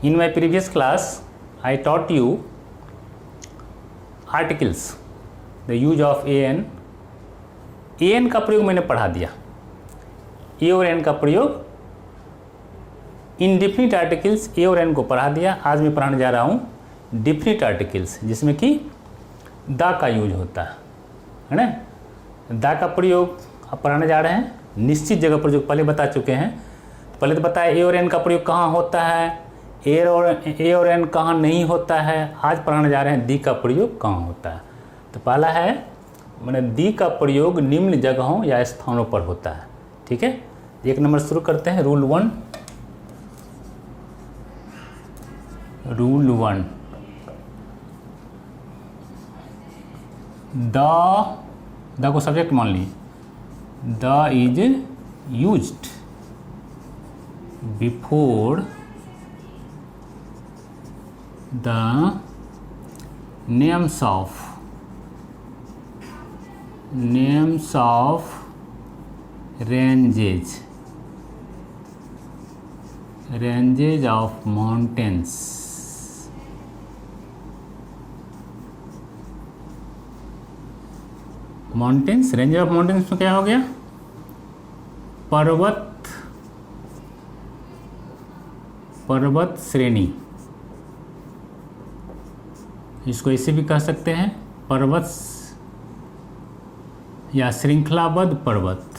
In my previous class, I taught you articles, the use of an. an का प्रयोग मैंने पढ़ा दिया, a और n का प्रयोग इनडिफिनिट आर्टिकल्स a और n को पढ़ा दिया। आज मैं पढ़ाने जा रहा हूँ डिफिनिट आर्टिकल्स, जिसमें कि द का यूज होता है ना। द का प्रयोग आप पढ़ाने जा रहे हैं निश्चित जगह पर, जो पहले बता चुके हैं। पहले तो बताया ए और एन का प्रयोग कहाँ होता है, ए और एन कहाँ नहीं होता है। आज पढ़ाने जा रहे हैं दी का प्रयोग कहाँ होता है। तो पहला है मैंने दी का प्रयोग निम्न जगहों या स्थानों पर होता है। ठीक है, एक नंबर शुरू करते हैं। रूल वन, द को सब्जेक्ट मान ली। The is used before the names of ranges of mountains। Mountains, range of mountains में क्या हो गया, पर्वत श्रेणी। इसको ऐसे भी कह सकते हैं पर्वत या श्रृंखलाबद्ध पर्वत,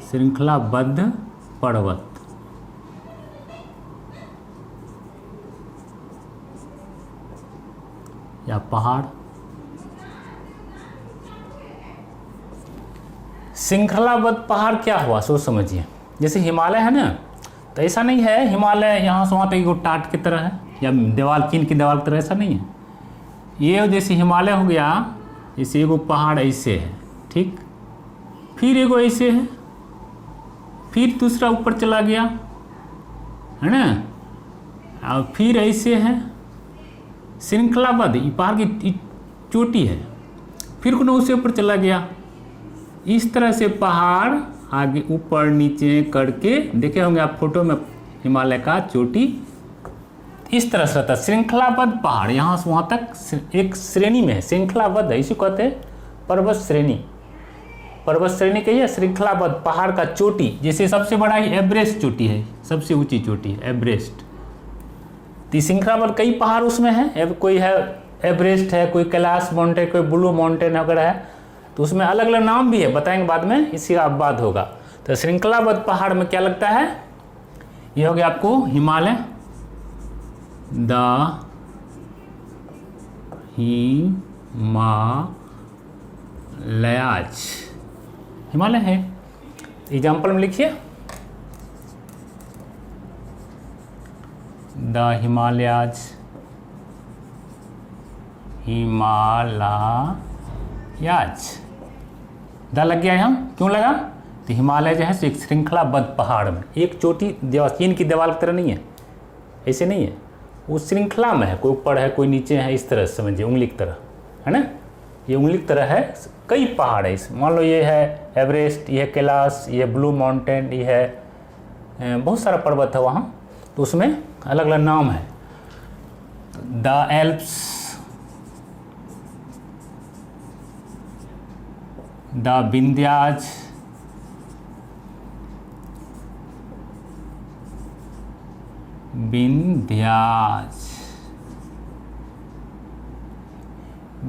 श्रृंखलाबद्ध पर्वत। या पहाड़। श्रृंखलाबद्ध पहाड़ क्या हुआ, सोच समझिए। जैसे हिमालय है ना, तो ऐसा नहीं है हिमालय यहाँ से वहाँ तक एक टाट की तरह है या दीवार, चीन की दीवार की तरह, ऐसा नहीं है। ये जैसे हिमालय हो गया, जैसे एगो पहाड़ ऐसे है, ठीक, फिर एगो ऐसे है, फिर दूसरा ऊपर चला गया, है ना, और फिर ऐसे है। श्रृंखलाबद्ध पहाड़ की चोटी है, फिर कोनो उससे ऊपर चला गया। इस तरह से पहाड़ आगे ऊपर नीचे करके देखे होंगे आप फोटो में, हिमालय का चोटी इस तरह से रहता है। श्रृंखलाबद्ध पहाड़ यहाँ से वहाँ तक एक श्रेणी में है, श्रृंखलाबद्ध है, इसी को कहते हैं पर्वत श्रेणी। पर्वत श्रेणी कहिए श्रृंखलाबद्ध पहाड़ का चोटी। जैसे सबसे बड़ा ही एवरेस्ट चोटी है, सबसे ऊंची चोटी है एवरेस्ट। तो श्रृंखलाबद्ध कई पहाड़ उसमें है, कोई है एवरेस्ट है, कोई कैलाश माउंटेन, कोई ब्लू माउंटेन वगैरह है। तो उसमें अलग अलग नाम भी है, बताएंगे बाद में, इसी का बात होगा। तो श्रृंखलाबद्ध पहाड़ में क्या लगता है, ये हो गया आपको हिमालय, द हिमालयाज, हिमालय है। एग्जाम्पल में लिखिए, द हिमालयाज, हिमालयाज, द लग गया यहाँ, क्यों लगा, तो हिमालय जो है एक श्रृंखलाबद्ध पहाड़ में, एक चोटी चीन की दीवार की तरह नहीं है, ऐसे नहीं है, वो श्रृंखला में है, कोई ऊपर है कोई नीचे है, इस तरह समझिए, उंगली की तरह, है ना, ये उंगली की तरह है। कई पहाड़ है इसमें, मान लो ये है एवरेस्ट, ये है कैलाश, ये ब्लू माउंटेन, ये है बहुत सारा पर्वत है वहाँ, तो उसमें अलग अलग नाम है। The Alps, the Vindhyas,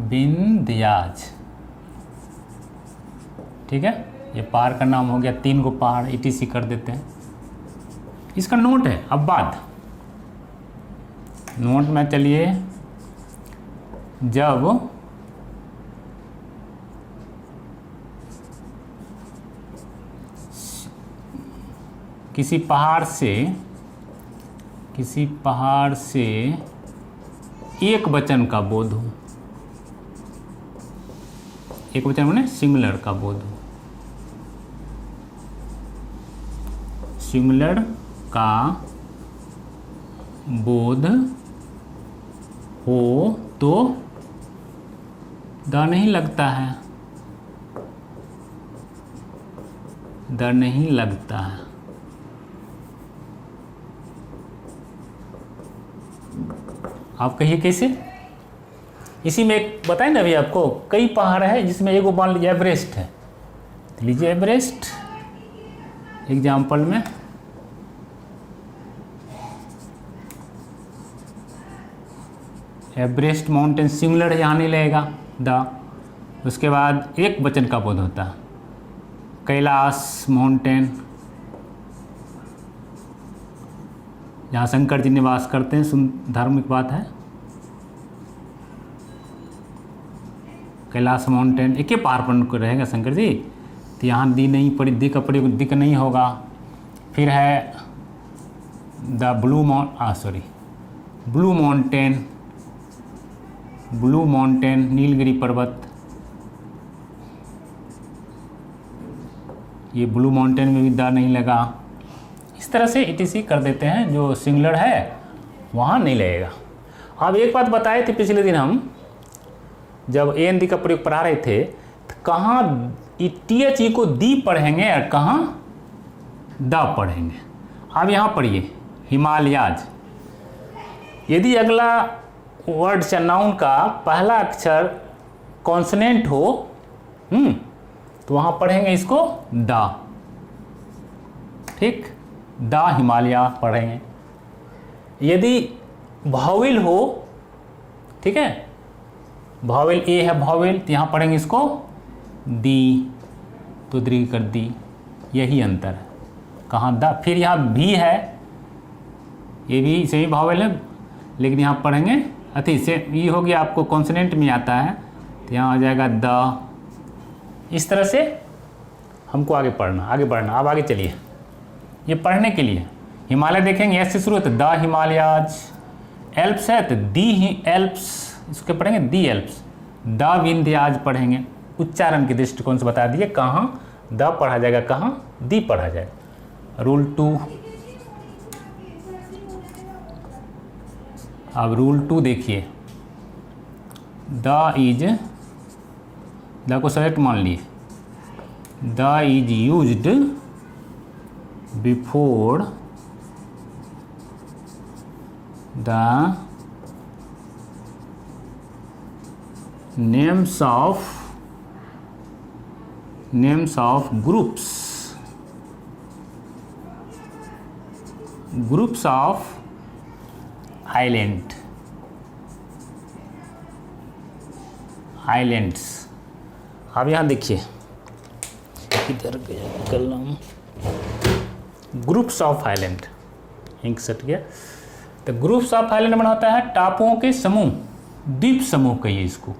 Vindhyas, ठीक है। ये पहाड़ का नाम हो गया, 3 को पहाड़ ETC कर देते हैं। इसका नोट है, अब बाद नोट में चलिए, जब किसी पहाड़ से एक वचन का बोध हो, एक वचन माने सिंगुलर का बोध हो, सिंगुलर का बोध हो तो द नहीं लगता है, द नहीं लगता है। आप कहिए कैसे? इसी में एक बताए ना अभी आपको, कई पहाड़ है जिसमें एगो मान लीजिए एवरेस्ट है, तो लीजिए एवरेस्ट एग्जाम्पल में, एवरेस्ट माउंटेन सिंगुलर यहाँ नहीं लगेगा द। उसके बाद एक वचन का बोध होता है, कैलाश माउंटेन, जहाँ शंकर जी निवास करते हैं, धार्मिक बात है, कैलाश माउंटेन एक ही पहाड़ पर रहेगा शंकर जी, तो यहाँ दी नहीं पड़ी, दी का प्रयोग दिक नहीं होगा। फिर है the blue mountain, blue mountain Nilgiri पर्वत, ये ब्लू माउंटेन में भी द नहीं लगा। इस तरह से ETC कर देते हैं, जो सिंगुलर है वहाँ नहीं लगेगा। अब एक बात बताए थे पिछले दिन हम जब AND का प्रयोग पढ़ा रहे थे, तो कहाँ THE को दी पढ़ेंगे और कहाँ द पढ़ेंगे। अब यहाँ पढ़िए हिमालयाज, यदि अगला वर्ड या नाउन का पहला अक्षर कॉन्सोनेंट हो तो वहाँ पढ़ेंगे इसको द, ठीक, द हिमालय पढ़ेंगे। यदि भावेल हो, ठीक है, भावेल ए है भावेल, तो यहाँ पढ़ेंगे इसको दी, तो दीर्घ कर दी, यही अंतर है। कहाँ द, फिर यहाँ भी है, ये भी सही भावेल है, लेकिन यहाँ पढ़ेंगे अति से, ये हो गया आपको कॉन्सोनेंट में आता है, तो यहाँ आ जाएगा द। इस तरह से हमको आगे बढ़ना। अब आगे चलिए, ये पढ़ने के लिए हिमालय देखेंगे, ऐसे शुरू होता है द हिमालयाज, एल्प्स है तो दी ही एल्प्स, इसको पढ़ेंगे दी एल्प्स, द विंध्याज पढ़ेंगे। उच्चारण के दृष्टिकोण से बता दिए कहाँ द पढ़ा जाएगा, कहाँ दी पढ़ा जाएगा। रूल 2, अब रूल 2 देखिए, द को सेलेक्ट मान लिए, the is used before the names of groups of islands. अब यहाँ देखिए, इधर गया कलम, ग्रुप्स ऑफ आइलैंड, इंक सट गया। तो ग्रुप्स ऑफ आइलैंड बना होता है टापुओं के समूह, द्वीप समूह कहिए इसको,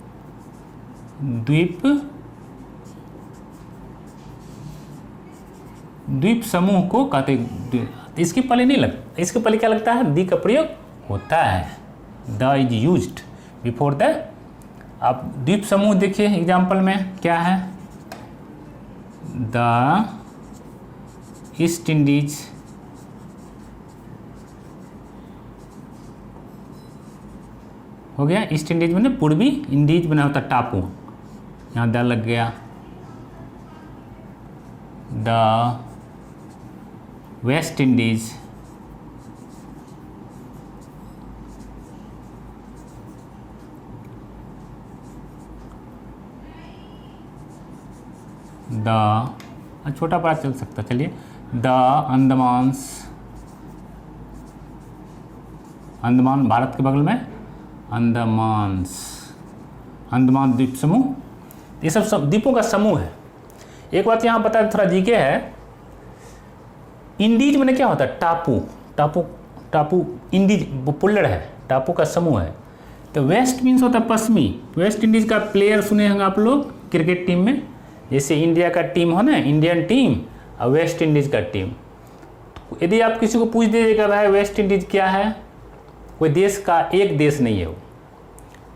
द्वीप समूह को कहते। इसके पहले नहीं लगता, इसके पहले क्या लगता है, दी का प्रयोग होता है, the is used before the. आप द्वीप समूह देखिए एग्जाम्पल में क्या है, द ईस्ट इंडीज, हो गया। ईस्ट इंडीज में ना पूर्वी इंडीज बना होता टापू, यहाँ द लग गया, द वेस्ट इंडीज, द छोटा बड़ा चल सकता, चलिए द अंडमान्स, अंडमान भारत के बगल में अंडमान्स, अंडमान द्वीप समूह, ये सब द्वीपों का समूह है। एक बात यहाँ बता थोड़ा जीके है, इंडीज में क्या होता है, टापू, टापू टापू इंडीज पुल्लड़ है, टापू का समूह है। तो वेस्ट मीन्स होता है पश्चिमी, वेस्ट इंडीज का प्लेयर सुने होंगे आप लोग क्रिकेट टीम में, जैसे इंडिया का टीम हो ना, इंडियन टीम और वेस्ट इंडीज़ का टीम। तो यदि आप किसी को पूछ दीजिएगा भाई वेस्ट इंडीज़ क्या है, कोई देश का एक देश नहीं है वो,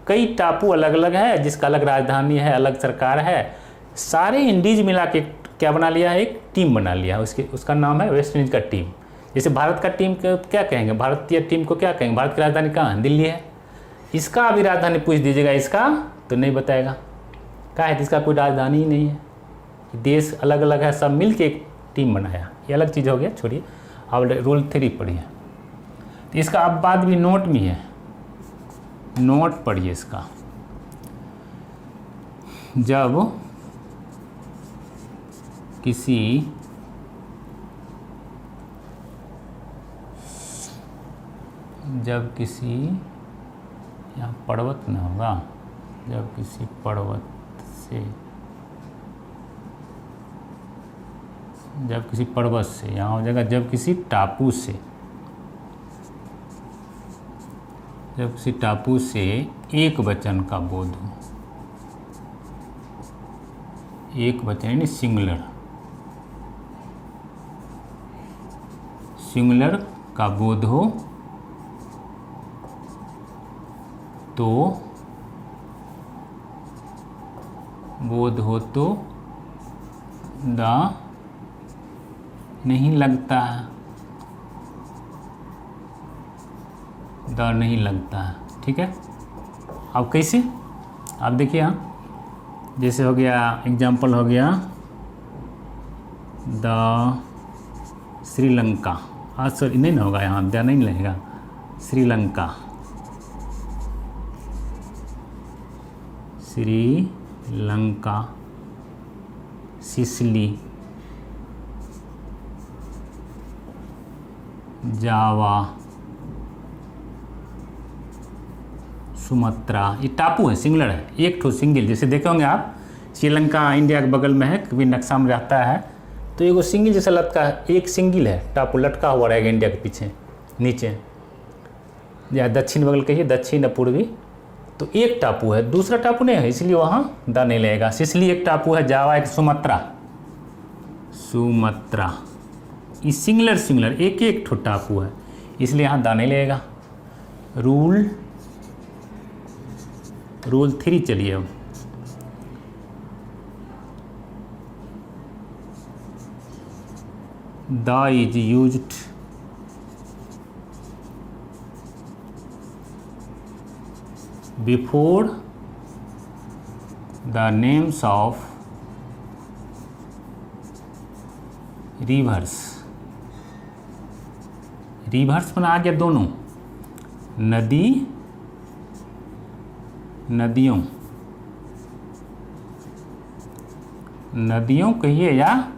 कई टापू अलग अलग है, जिसका अलग राजधानी है, अलग सरकार है, सारे इंडीज मिला के क्या बना लिया है, एक टीम बना लिया है, उसका नाम है वेस्ट इंडीज़ का टीम। जैसे भारत का टीम को क्या कहेंगे, भारतीय टीम को क्या कहेंगे, भारत की राजधानी कहाँ है, दिल्ली है। इसका अभी राजधानी पूछ दीजिएगा इसका तो नहीं बताएगा, क्या है, इसका कोई राजधानी ही नहीं है, देश अलग अलग है, सब मिल के एक टीम बनाया, ये अलग चीज़ हो गया, छोड़िए। अब रूल 3 पढ़िए, तो इसका अब बाद भी नोट भी है, नोट पढ़िए इसका। जब किसी यहाँ पर्वत न होगा, जब किसी पर्वत से, यहाँ हो जाएगा जब किसी टापू से एक वचन का बोध हो, एक वचन यानी सिंगुलर का बोध हो तो द नहीं लगता है, द नहीं लगता है, ठीक है। अब कैसे, आप देखिए यहाँ जैसे हो गया, एग्जाम्पल हो गया द श्रीलंका, आज सॉरी नहीं ना होगा, यहाँ द नहीं लगेगा, श्रीलंका, सिसिली, जावा, सुमात्रा, ये टापू है, सिंगुलर है, एक ठो सिंगल, जैसे देखे होंगे आप श्रीलंका इंडिया के बगल में है, कभी नक्शा में रहता है, तो एगो सिंगल जैसा लटका है, एक सिंगल है, टापू लटका हुआ रहेगा इंडिया के पीछे नीचे, या दक्षिण बगल कहिए, दक्षिण या पूर्वी, तो एक टापू है, दूसरा टापू नहीं है, इसलिए वहाँ द नहीं लगेगा। सिसिली एक टापू है, जावा एक, सुमात्रा, ये सिंगुलर एक एक ठो टापू है, इसलिए यहाँ द नहीं लगेगा। रूल 3 चलिए अब, the is used before the names of reverse बना आ गया, दोनों नदियों कहिए या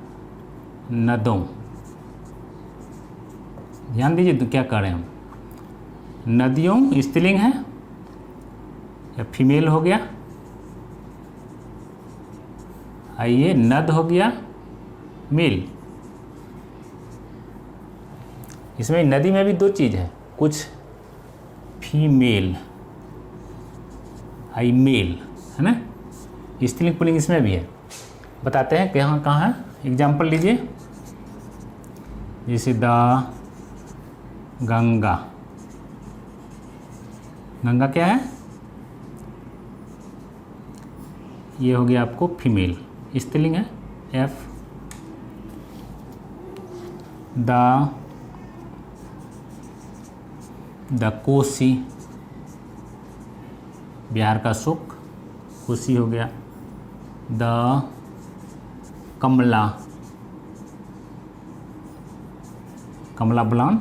नदों, ध्यान दीजिए तो क्या कर रहे हैं हम, नदियों स्त्रीलिंग है या फीमेल हो गया, आइए नद हो गया मेल। इसमें नदी में भी 2 चीज़ है, कुछ फीमेल आई मेल है ना, स्त्रीलिंग पुल्लिंग इसमें भी है, बताते हैं कि यहाँ कहाँ है। एग्जाम्पल लीजिए, जैसे द गंगा, गंगा क्या है, ये हो गया आपको फीमेल, स्त्रीलिंग है एफ। द कोसी, बिहार का सुख, कोसी हो गया। द कमला, कमला बलान।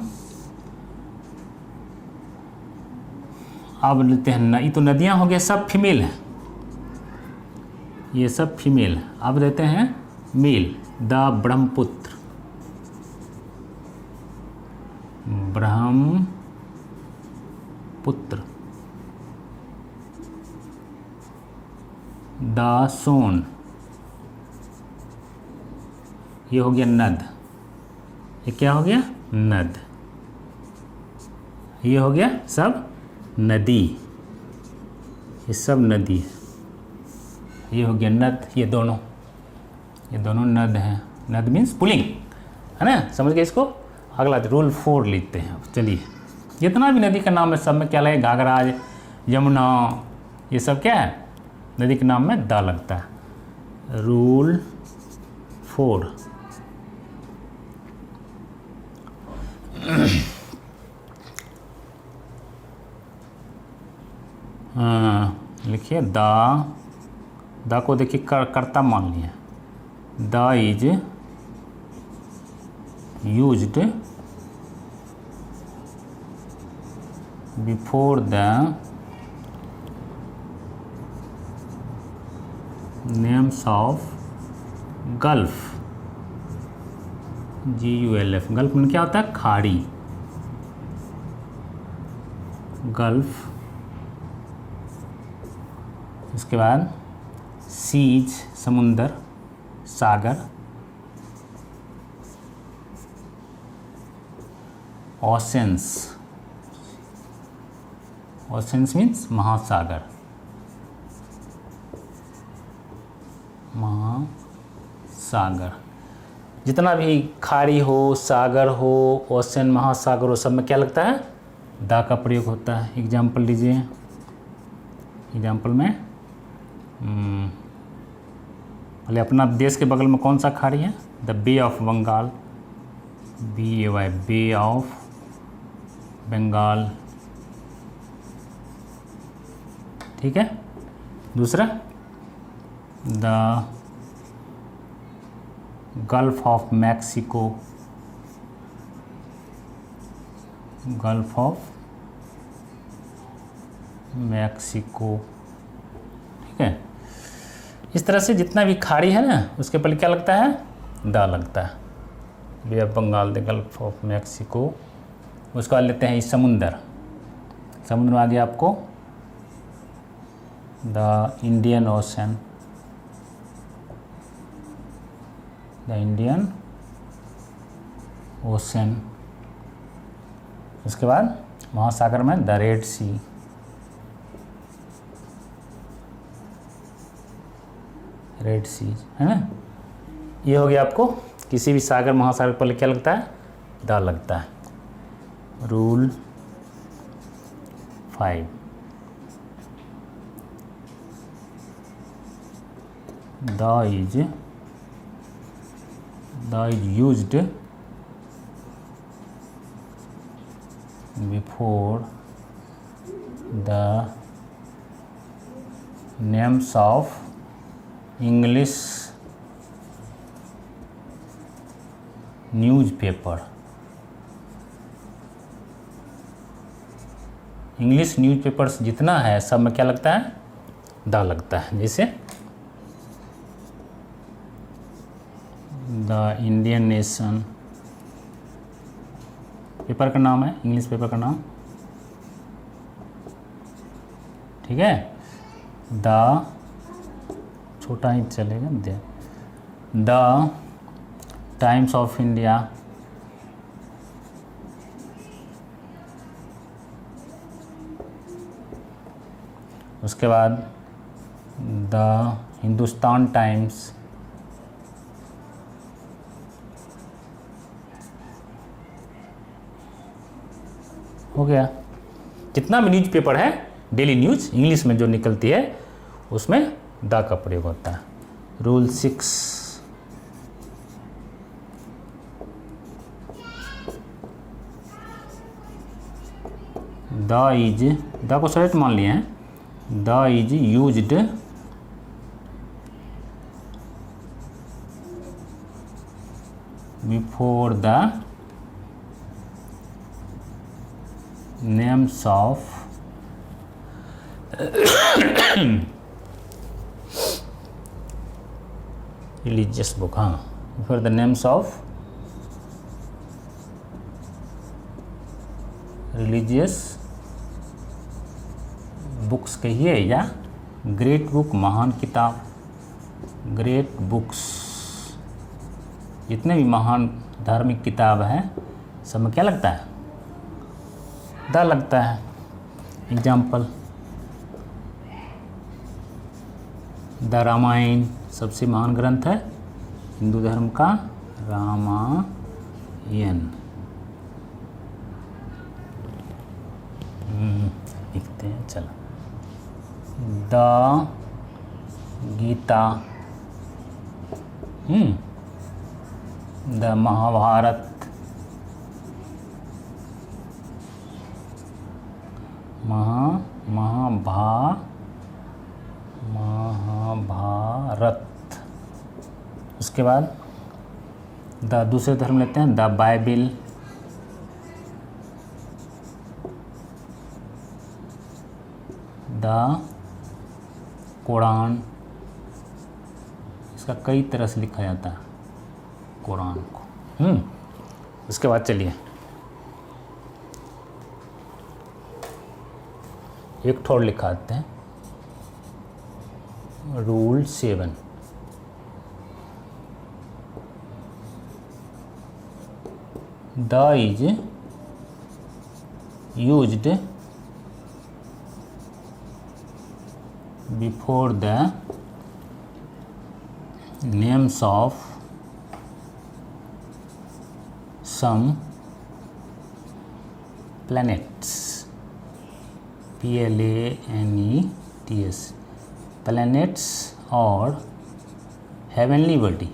अब लेते हैं ये तो नदियाँ हो गया, सब फीमेल है, ये सब फीमेल है। अब देते हैं मेल, द ब्रह्मपुत्र, ब्रह्मपुत्र। द सोन, ये हो गया नद, ये क्या हो गया नद, ये हो गया सब नदी, ये सब नदी है, ये हो गया नद, ये दोनों नद हैं। नद मीन्स पुलिंग है ना, समझ गए इसको। अगला रूल 4 लिखते हैं। चलिए, जितना भी नदी का नाम है सब में क्या लगेगा, घाघरा, यमुना, ये सब क्या है नदी के नाम में द लगता है। रूल 4, लिखिए द द को देखिए कर्ता मान लिया, the is used before the names of gulf, GULF। Gulf में क्या होता है? खाड़ी, गल्फ। उसके बाद सीज समुंदर, सागर, ओशंस, ओशंस मीन्स महासागर, महासागर। जितना भी खाड़ी हो, सागर हो, ओशन, महासागर हो, सब में क्या लगता है? द का प्रयोग होता है। एग्जाम्पल लीजिए, एग्जाम्पल में पहले अपना देश के बगल में कौन सा खाड़ी है? The bay of Bengal, BAY, bay of Bengal. ठीक है। दूसरा the gulf of Mexico, gulf of Mexico. ठीक है। इस तरह से जितना भी खाड़ी है ना, उसके पहले क्या लगता है? द लगता है। Bay of Bengal, the gulf of Mexico. उसके बाद लेते हैं समुंदर। समुद्र में आ गया आपको the Indian ocean, the Indian ocean. उसके बाद महासागर में द रेड सी, रेड सी, है ना। ये हो गया आपको किसी भी सागर महासागर पर क्या लगता है? द लगता है। Rule 5, the is used before the names of English newspaper. English newspapers जितना है सब में क्या लगता है? द लगता है। जैसे द इंडियन नेशन, पेपर का नाम है, इंग्लिश पेपर का नाम। ठीक है। द छोटा ही चलेगा, द टाइम्स ऑफ इंडिया, उसके बाद द हिंदुस्तान टाइम्स, हो गया। जितना भी न्यूज़पेपर है, डेली न्यूज़ इंग्लिश में जो निकलती है, उसमें द का प्रयोग होता है। रूल 6, द इज, द को सेलेक्ट मान लिए हैं, the is used before the names of religious book, हाँ, before the names of religious books कहिए, या ग्रेट बुक, महान किताब, ग्रेट बुक्स। जितने भी महान धार्मिक किताब हैं सब में क्या लगता है? द लगता है। एग्जाम्पल, द रामायण सबसे महान ग्रंथ है हिंदू धर्म का, रामायण। लिखते हैं, चलो। द गीता, द महाभारत, महाभारत, रथ। उसके बाद द दूसरे धर्म लेते हैं, द बाइबिल, द कुरान, इसका कई तरह से लिखा जाता है कुरान को। उसके बाद चलिए एक ठोड़ लिखा देते हैं, rule 7, the is used before the names of some planets, planets, planets or heavenly body,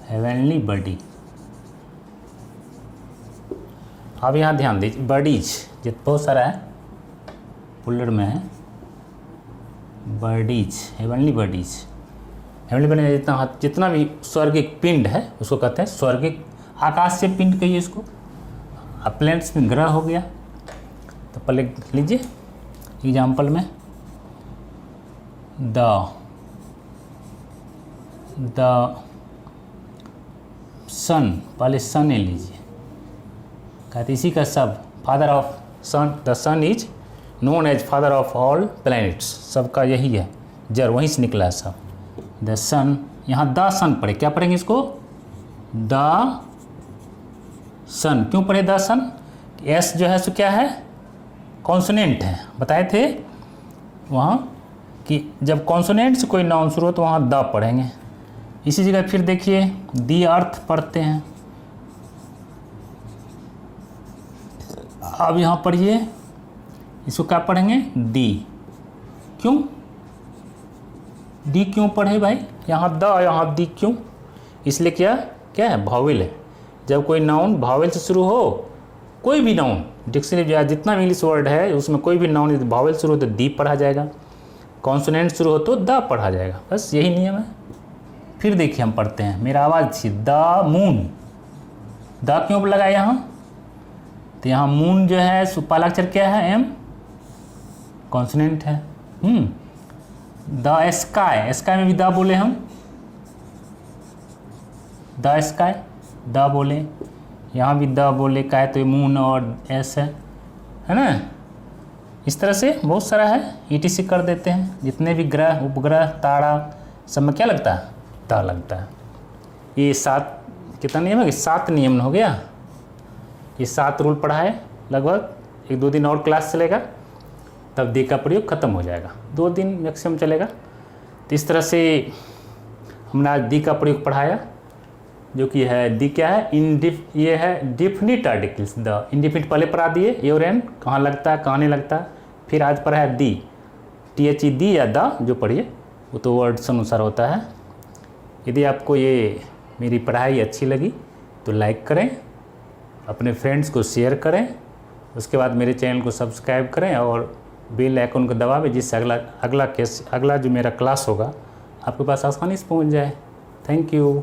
heavenly body। अब यहाँ ध्यान दीजिए, बडीज जित बहुत सारा है, पुलर में है bodies, heavenly bodies. Heavenly bodies जितना भी स्वर्गिक पिंड है उसको कहते हैं स्वर्गिक, आकाश से पिंड कहिए इसको। अब प्लैनेट्स में ग्रह हो गया, तो पहले लीजिए एग्जाम्पल में द सन, पहले सन ले लीजिए, कहते इसी का सब father of sun, the sun is known as father of all planets, सबका यही है जड़, वहीं से निकला है सब। द सन, यहाँ द सन पढ़े, क्या पढ़ेंगे इसको? द सन। क्यों पढ़े द सन? एस जो है सो क्या है? कॉन्सोनेंट है, बताए थे वहाँ कि जब कॉन्सोनेंट से कोई नाउन शुरू हो तो वहाँ द पढ़ेंगे। इसी जगह फिर देखिए दी अर्थ पढ़ते हैं। अब यहाँ पढ़िए, इसको क्या पढ़ेंगे? दी। क्यों दी क्यों पढ़े भाई? यहाँ द, यहाँ दी क्यों? इसलिए क्या है? भावेल है। जब कोई नाउन भावेल से शुरू हो, कोई भी नाउन डिक्शनरी जितना भी इंग्लिश वर्ड है उसमें कोई भी नाउन भावेल शुरू हो तो दी पढ़ा जाएगा, कॉन्सोनेंट शुरू हो तो द पढ़ा जाएगा, बस यही नियम है। फिर देखिए हम पढ़ते हैं, मेरा आवाज़ थी द मून। द क्यों लगा यहाँ? तो यहाँ मून जो है पहला अक्षर क्या है? एम, कॉन्सोनेंट है। द स्काई, स्काई में भी द बोले हम, द स्काई द बोले, यहाँ भी द बोले, काय तो मून और एस है ना। इस तरह से बहुत सारा है, ईटीसी कर देते हैं। जितने भी ग्रह, उपग्रह, तारा, सब में क्या लगता है? द लगता है। ये 7 कितना नियम है? 7 नियम हो गया। ये 7 रूल पढ़ा है, लगभग 1-2 दिन और क्लास चलेगा, तब दी का प्रयोग ख़त्म हो जाएगा। 2 दिन मैक्सिमम चलेगा। तो इस तरह से हमने आज दी का प्रयोग पढ़ाया, जो कि है दी क्या है? ये है डिफिनिट आर्टिकल्स। द इंडिफिनिट पहले पढ़ा दिए, योर एंड कहाँ लगता है, कहाँ नहीं लगता। फिर आज पढ़ा है दी, THE दी या द जो पढ़िए वो तो वर्ड्स अनुसार होता है। यदि आपको ये मेरी पढ़ाई अच्छी लगी तो लाइक करें, अपने फ्रेंड्स को शेयर करें, उसके बाद मेरे चैनल को सब्सक्राइब करें और बेल आइकन को दबावें, जिससे अगला जो मेरा क्लास होगा आपके पास आसानी से पहुंच जाए। Thank you.